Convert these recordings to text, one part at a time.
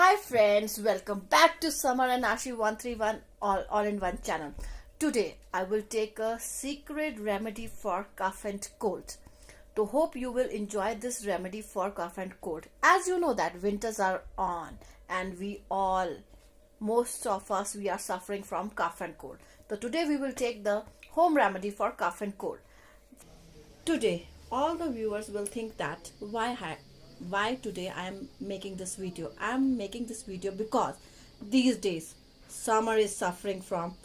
Hi friends, welcome back to Summer and Ashi 131 all in one channel. Today I will take a secret remedy for cough and cold. So hope you will enjoy this remedy for cough and cold. As you know that winters are on and most of us we are suffering from cough and cold. So today we will take the home remedy for cough and cold. Today all the viewers will think that why today I am making this video. I am making this video because these days Summer is suffering from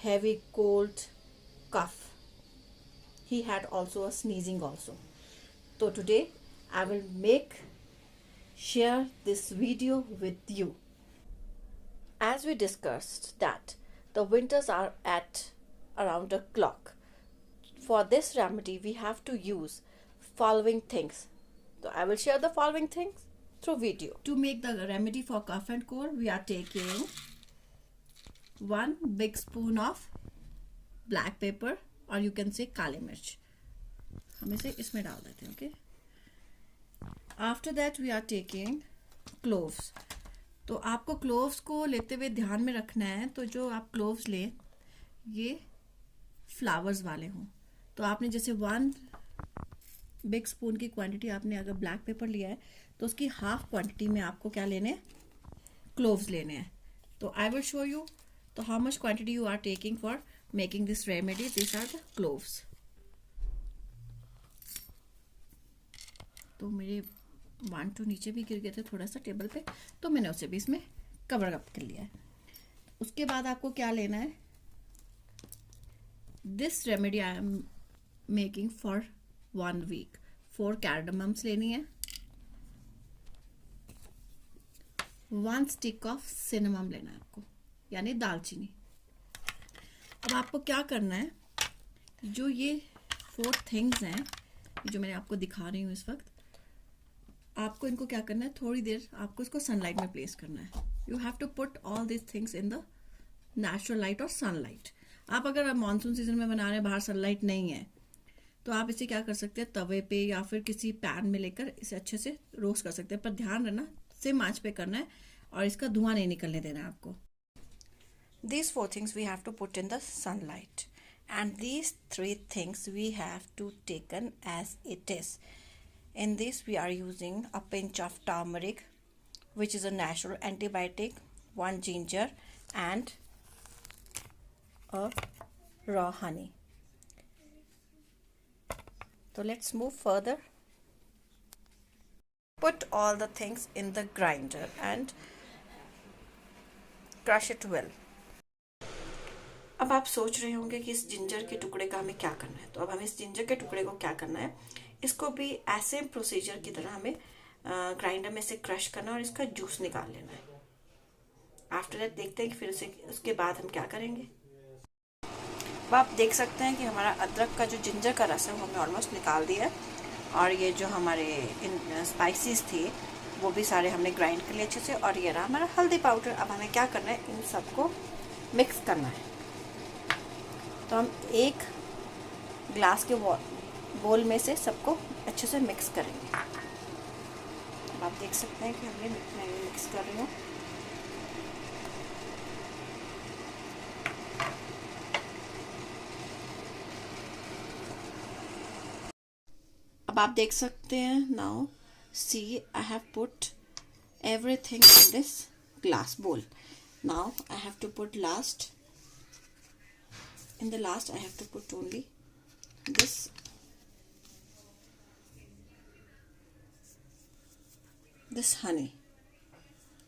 heavy cold cough. He had also a sneezing also. So today I will share this video with you. As we discussed that the winters are at around a clock. For this remedy we have to use following things. So I will share the following things through video. To make the remedy for cough and cold, we are taking 1 big spoon of black pepper or you can say काली मिर्च. हम इसे इसमें डाल देते हैं, okay? After that we are taking cloves. तो आपको cloves को लेते हुए ध्यान में रखना है. तो जो आप cloves लें ये flowers वाले हों. तो आपने जैसे 1 बिग स्पून की क्वांटिटी आपने अगर ब्लैक पेपर लिया है तो उसकी हाफ क्वांटिटी में आपको क्या लेने हैं, क्लोव्स लेने हैं. तो आई विल शो यू तो how much quantity you are taking for making this remedy. This are the cloves. तो मेरे 1 2 नीचे भी गिर गए थे थोड़ा सा टेबल पे, तो मैंने उसे भी इसमें कवर अप कर लिया है. उसके बाद आपको क्या लेना है, this remedy I am making for 1 week. 4 cardamoms लेनी है. 1 स्टिक ऑफ सिनेमम लेना है आपको, यानी दालचीनी. अब आपको क्या करना है, जो ये 4 थिंग्स हैं जो मैंने आपको दिखा रही हूँ इस वक्त, आपको इनको क्या करना है, थोड़ी देर आपको इसको सनलाइट में प्लेस करना है. You have to put all this things in the natural light और सनलाइट. आप अगर मानसून सीजन में बना रहे हैं, बाहर सनलाइट नहीं है, तो आप इसे क्या कर सकते हैं, तवे पे या फिर किसी पैन में लेकर इसे अच्छे से रोस्ट कर सकते हैं. पर ध्यान रखना सिम आंच पे करना है और इसका धुआं नहीं निकलने देना है आपको. These 4 things we have to put in the sunlight and these 3 things we have to taken as it is. In this we are using a pinch of turmeric which is a natural antibiotic, 1 ginger and a raw honey. So let's move further. Put all the things in the grinder and crush it well. अब आप सोच रहे होंगे कि इस ginger के टुकड़े का हमें क्या करना है. तो अब हमें इस जिंजर के टुकड़े को क्या करना है, इसको भी ऐसे प्रोसीजर की तरह हमें ग्राइंडर में से क्रश करना और इसका जूस निकाल लेना है. आफ्टर दैट देखते हैं कि फिर उसके बाद हम क्या करेंगे. अब आप देख सकते हैं कि हमारा अदरक का जो जिंजर का रस है वो हमने ऑलमोस्ट निकाल दिया है और ये जो हमारे स्पाइसेस थे वो भी सारे हमने ग्राइंड कर लिए अच्छे से. और ये रहा हमारा हल्दी पाउडर. अब हमें क्या करना है, इन सबको मिक्स करना है. तो हम 1 ग्लास के बोल में से सबको अच्छे से मिक्स करेंगे. अब आप देख सकते हैं कि मैं मिक्स कर रही हूँ. अब आप देख सकते हैं, now see I have put everything in this glass bowl. Now I have to put in the last I have to put only this honey,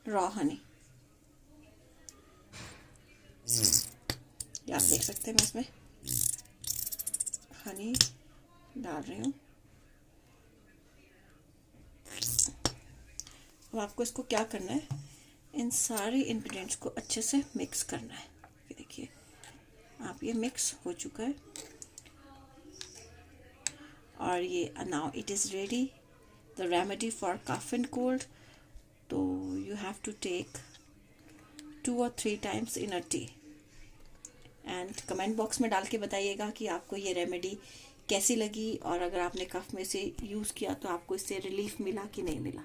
raw honey. ये आप देख सकते हैं मैं इसमें हनी डाल रही हूँ. अब आपको इसको क्या करना है, इन सारे इंग्रेडिएंट्स को अच्छे से मिक्स करना है. ये देखिए आप, ये मिक्स हो चुका है और ये now it is ready the remedy for cough and cold. तो you have to take 2 or 3 times in a day. And comment box में डाल के बताइएगा कि आपको ये रेमेडी कैसी लगी और अगर आपने कफ में से यूज़ किया तो आपको इससे रिलीफ मिला कि नहीं मिला.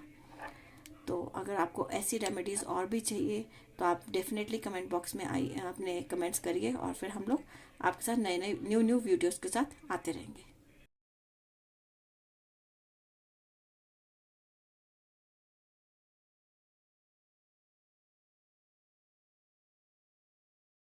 तो अगर आपको ऐसी रेमेडीज़ और भी चाहिए तो आप डेफिनेटली कमेंट बॉक्स में आइए, अपने कमेंट्स करिए और फिर हम लोग आपके साथ नए नए न्यू वीडियोज़ के साथ आते रहेंगे।